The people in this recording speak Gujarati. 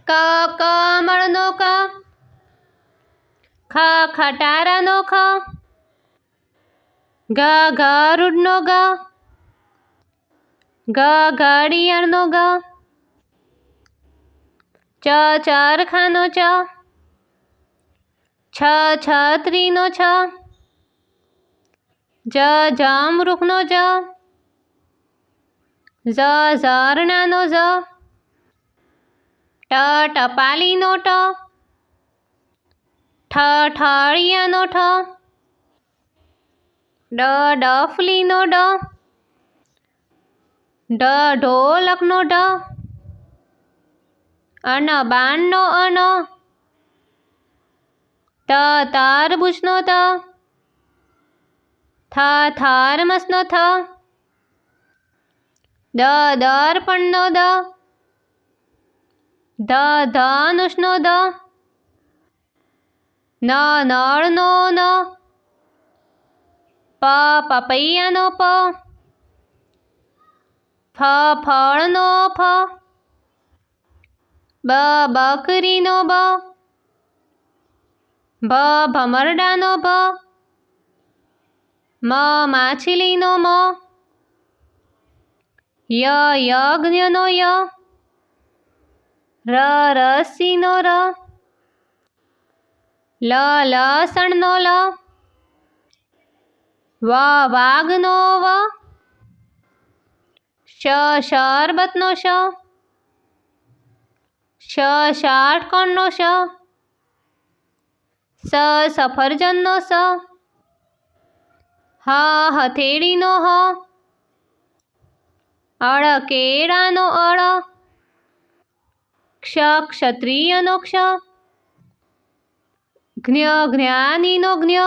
ક કમળનો ક, ખ ખટારાનો ખ, ગ ગરુડનો ગ, ગ ઘડિયાળનો ગ, ચ ચરખાનો ચ, છ છત્રીનો છ, જ જમરૂખનો જ, ઝ ઝરણાનો ઝ, ટ ટપાલીનો ટ, ઠ ઠળિયાનો ઠ, ડ ડફલીનો ડ, ઢ ઢોલકનો ઢ, અન બાણનો અન, ત તરબૂચનો ત, થ થર્મસનો થ, દ દર્પણનો દ, ધ ધનુષનો ધ, ન નળનો ન, પ પપૈયાનો પ, ફ ફળનો ફ, બ બકરીનો બ, ભ ભમરડાનો ભ, મ માછલીનો મ, ય યજ્ઞનો ય, ર રસીનો ર, લ લસણનો લ, વ વાઘનો વ, શ શરબતનો શ, ષટકોણનો શ, સફરજનનો સ, હથેળીનો હ, કેળાનો અળ, ક્ષત્રિયનો ક્ષ, જ્ઞાનીનો જ્ઞ,